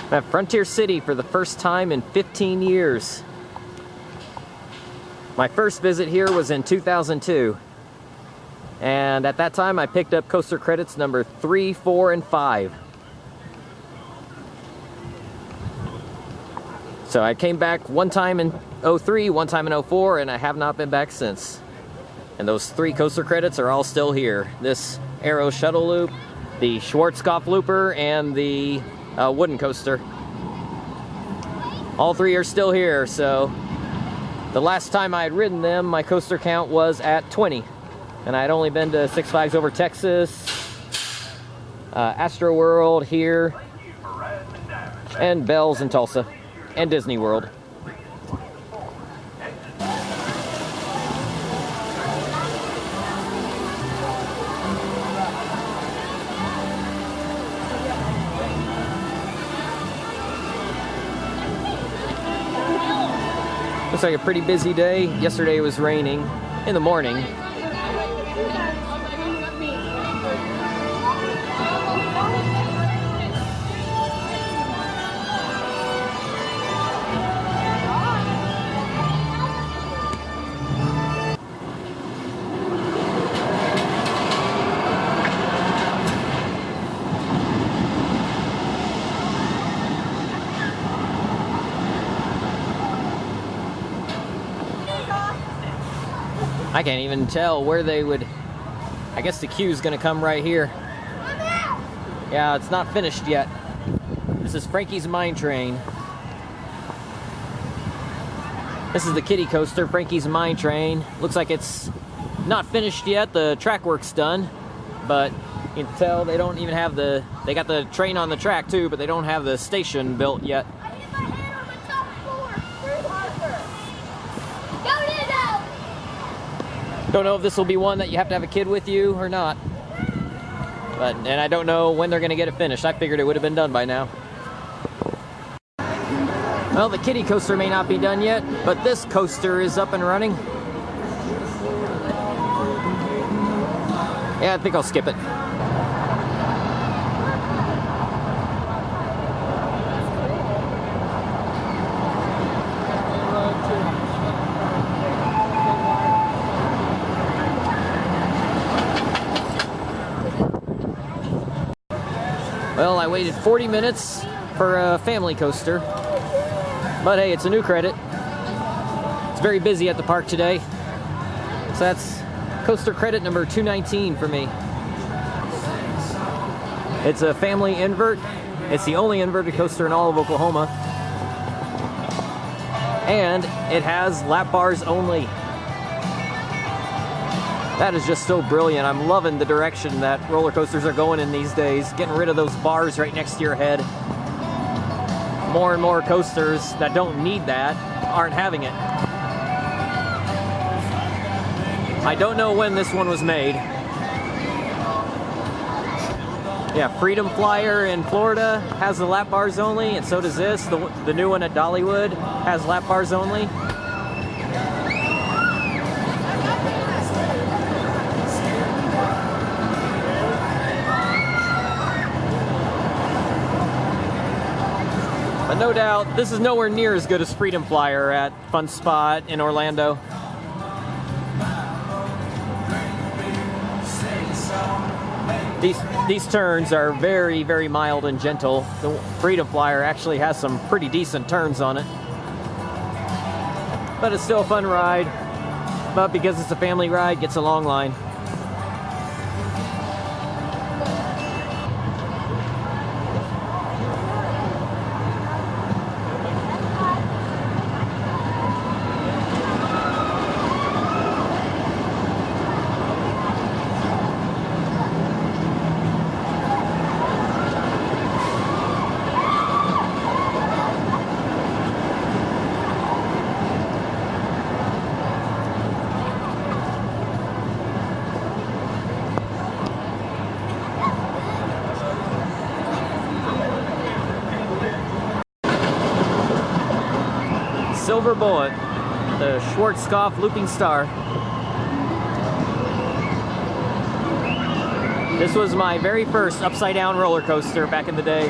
I'm at Frontier City for the first time in 15 years. My first visit here was in 2002. And at that time I picked up coaster credits number 3, 4, and 5. So I came back one time in 03, one time in 04, and I have not been back since. And those 3 coaster credits are all still here. This Arrow Shuttle Loop, the Schwarzkopf Looper, and the wooden coaster. All 3 are still here, so the last time I had ridden them, my coaster count was at 20. And I had only been to Six Flags Over Texas, Astro World here, and Bell's in Tulsa, and Disney World. Looks like a pretty busy day. Yesterday it was raining in the morning. I can't even tell where they would. I guess the queue's gonna come right here. Yeah, it's not finished yet. This is Frankie's Mine Train. This is the Kiddie coaster, Frankie's Mine Train. Looks like it's not finished yet. The track work's done, but you can tell they don't even have the. They got the train on the track too, but they don't have the station built yet. Don't know if this will be one that you have to have a kid with you or not. And I don't know when they're gonna get it finished. I figured it would have been done by now. Well, the Kiddie coaster may not be done yet, but this coaster is up and running. Yeah, I think I'll skip it. Well, I waited 40 minutes for a family coaster, but hey, it's a new credit. It's very busy at the park today, so that's coaster credit number 219 for me. It's a family invert. It's the only inverted coaster in all of Oklahoma, and it has lap bars only. That is just so brilliant. I'm loving the direction that roller coasters are going in these days, getting rid of those bars right next to your head. More and more coasters that don't need that aren't having it. I don't know when this one was made. Yeah, Freedom Flyer in Florida has the lap bars only, and so does this. The new one at Dollywood has lap bars only. But no doubt, this is nowhere near as good as Freedom Flyer at Fun Spot in Orlando. These turns are very, very mild and gentle. The Freedom Flyer actually has some pretty decent turns on it. But it's still a fun ride. But because it's a family ride, it gets a long line. Silver Bullet, the Schwarzkopf Looping Star. This was my very first upside down roller coaster back in the day.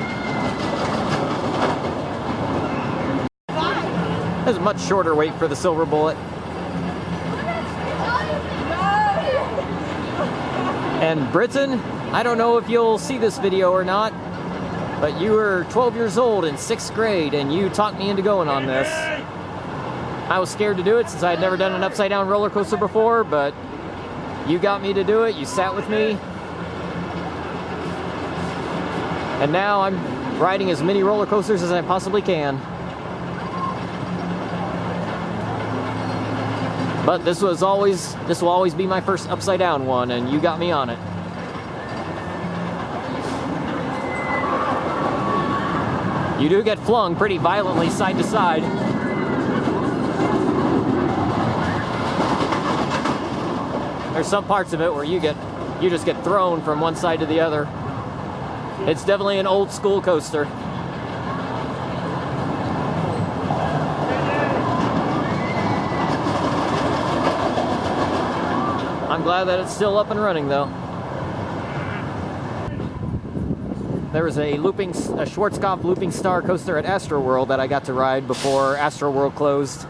There's a much shorter wait for the Silver Bullet. And Britain, I don't know if you'll see this video or not, but you were 12 years old in 6th grade and you talked me into going on this. I was scared to do it since I had never done an upside down roller coaster before, but you got me to do it. You sat with me. And now I'm riding as many roller coasters as I possibly can. But this will always be my first upside down one, and you got me on it. You do get flung pretty violently side to side. There's some parts of it where you just get thrown from one side to the other. It's definitely an old school coaster. I'm glad that it's still up and running though. There was a Schwarzkopf Looping Star coaster at Astroworld that I got to ride before Astroworld closed.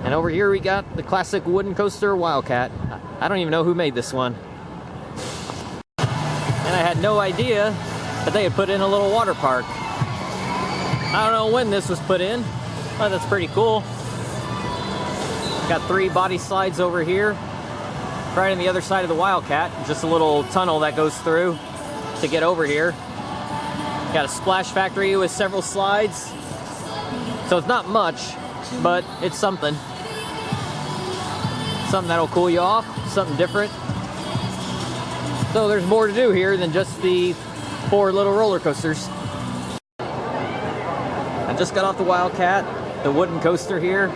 And over here we got the classic wooden coaster Wildcat. I don't even know who made this one. And I had no idea that they had put in a little water park. I don't know when this was put in, but that's pretty cool. Got 3 body slides over here, right on the other side of the Wildcat. Just a little tunnel that goes through to get over here. Got a splash factory with several slides. So it's not much, but it's something. Something that'll cool you off, something different. So there's more to do here than just the 4 little roller coasters. I just got off the Wildcat, the wooden coaster here.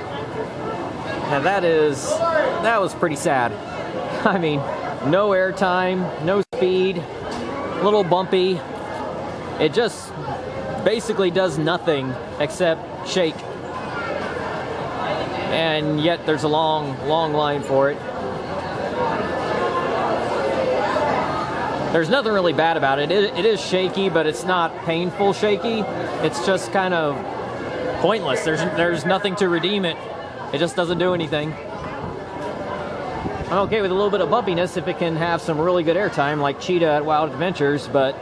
And that was pretty sad. I mean, no air time, no speed, a little bumpy. It just basically does nothing except shake. And yet there's a long line for it. There's nothing really bad about it. It is shaky, but it's not painful shaky. It's just kind of pointless. There's nothing to redeem it. It just doesn't do anything. I'm okay with a little bit of bumpiness if it can have some really good airtime like Cheetah at Wild Adventures, but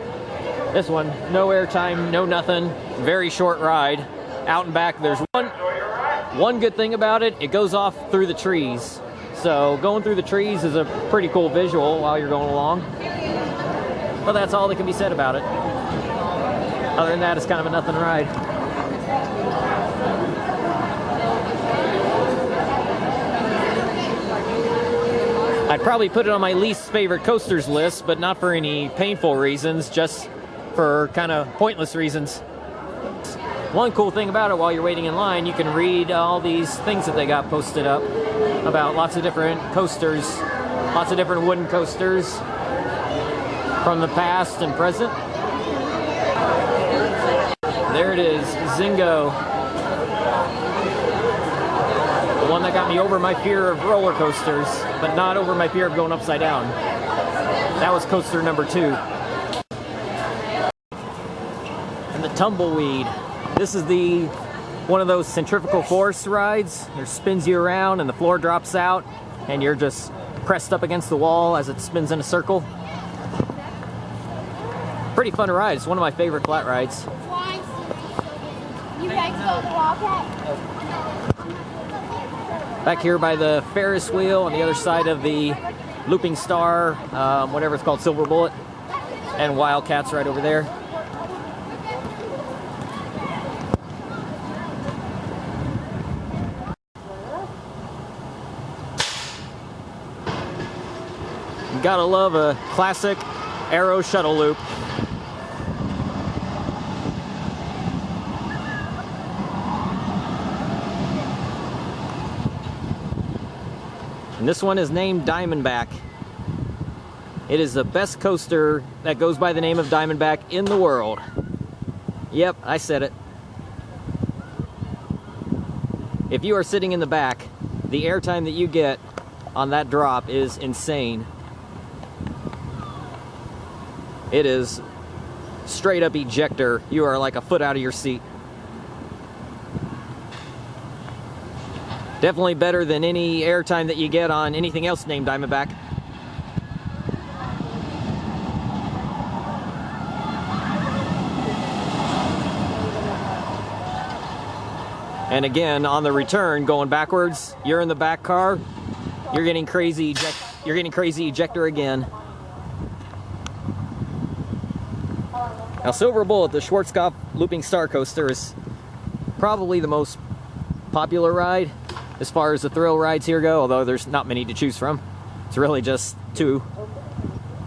this one, no airtime, no nothing, very short ride. Out and back, there's one good thing about it, it goes off through the trees. So going through the trees is a pretty cool visual while you're going along. But that's all that can be said about it. Other than that, it's kind of a nothing ride. I'd probably put it on my least favorite coasters list, but not for any painful reasons, just for kind of pointless reasons. One cool thing about it, while you're waiting in line, you can read all these things that they got posted up about lots of different coasters, lots of different wooden coasters from the past and present. There it is, Zingo. The one that got me over my fear of roller coasters, but not over my fear of going upside down. That was coaster number 2. And the Tumbleweed. This is one of those centrifugal force rides. It spins you around and the floor drops out and you're just pressed up against the wall as it spins in a circle. Pretty fun to ride. It's one of my favorite flat rides. You guys go to the Wildcat? Back here by the Ferris wheel on the other side of the Looping Star, whatever it's called, Silver Bullet, and Wildcat's right over there. You gotta love a classic Arrow shuttle loop. And this one is named Diamondback. It is the best coaster that goes by the name of Diamondback in the world. Yep, I said it. If you are sitting in the back, the airtime that you get on that drop is insane. It is straight up ejector, you are like a foot out of your seat. Definitely better than any airtime that you get on anything else named Diamondback. And again, on the return, going backwards, you're in the back car, you're getting crazy ejector again. Now, Silver Bullet, the Schwarzkopf Looping Star Coaster, is probably the most popular ride as far as the thrill rides here go, although there's not many to choose from. It's really just two,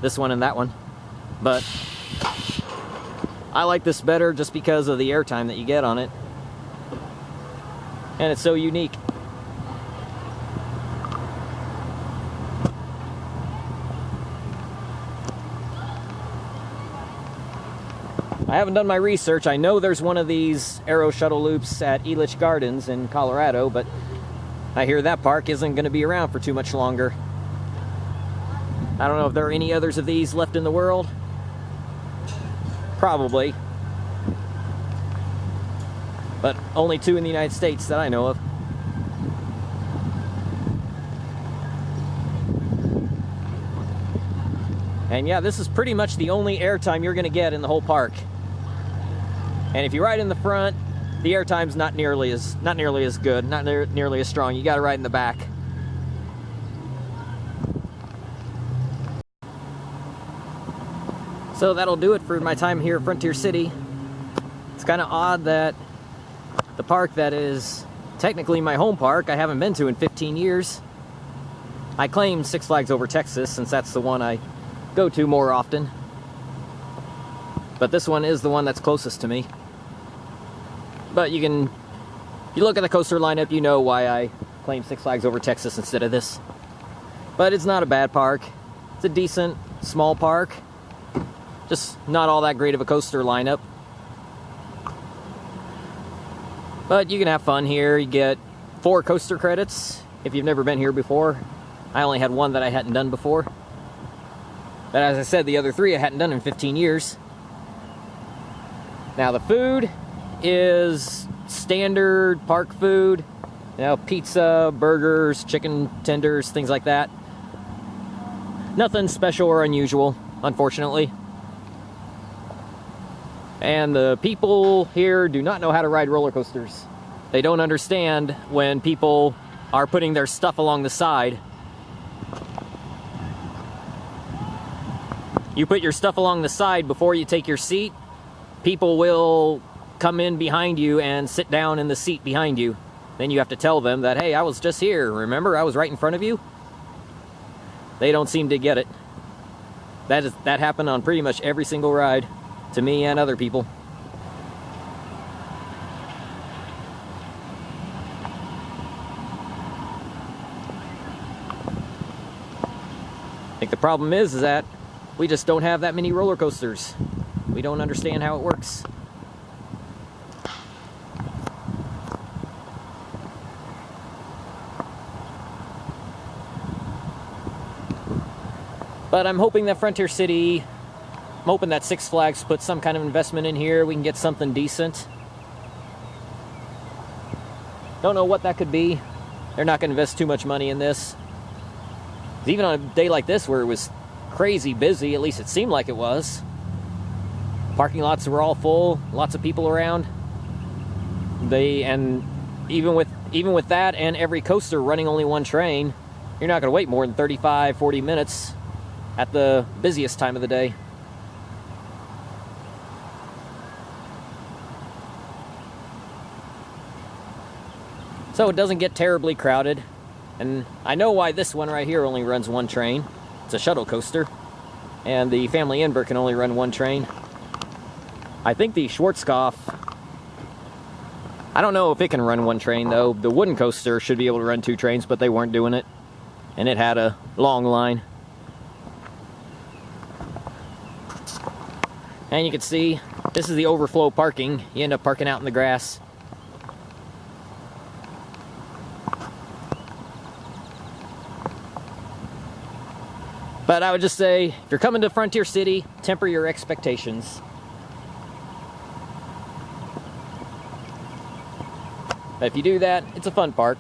this one and that one. But I like this better just because of the airtime that you get on it. And it's so unique. I haven't done my research. I know there's one of these Aero Shuttle Loops at Elitch Gardens in Colorado, but I hear that park isn't going to be around for too much longer. I don't know if there are any others of these left in the world. Probably. But only two in the United States that I know of. And yeah, this is pretty much the only airtime you're going to get in the whole park. And if you ride in the front, the airtime's not nearly as good, not nearly as strong. You got to ride in the back. So that'll do it for my time here at Frontier City. It's kind of odd that the park that is technically my home park, I haven't been to in 15 years. I claim Six Flags Over Texas since that's the one I go to more often. But this one is the one that's closest to me. But you look at the coaster lineup, you know why I claim Six Flags Over Texas instead of this. But it's not a bad park. It's a decent, small park. Just not all that great of a coaster lineup. But you can have fun here. You get 4 coaster credits if you've never been here before. I only had one that I hadn't done before. But as I said, the other 3 I hadn't done in 15 years. Now the food is standard park food. You know, pizza, burgers, chicken tenders, things like that. Nothing special or unusual, unfortunately. And the people here do not know how to ride roller coasters. They don't understand when people are putting their stuff along the side. You put your stuff along the side before you take your seat, people will come in behind you and sit down in the seat behind you. Then you have to tell them that, hey, I was just here. Remember, I was right in front of you? They don't seem to get it. That happened on pretty much every single ride, to me and other people. I think the problem is that we just don't have that many roller coasters. We don't understand how it works. But I'm hoping that Frontier City, I'm hoping that Six Flags puts some kind of investment in here. We can get something decent. Don't know what that could be. They're not going to invest too much money in this. Even on a day like this where it was crazy busy, at least it seemed like it was. Parking lots were all full, lots of people around. And even with that and every coaster running only one train, you're not going to wait more than 35, 40 minutes at the busiest time of the day. So it doesn't get terribly crowded. And I know why this one right here only runs one train. It's a shuttle coaster. And the family invert can only run one train. I think the Schwarzkopf, I don't know if it can run one train though. The wooden coaster should be able to run 2 trains, but they weren't doing it. And it had a long line. And you can see, this is the overflow parking. You end up parking out in the grass. But I would just say, if you're coming to Frontier City, temper your expectations. If you do that, it's a fun park.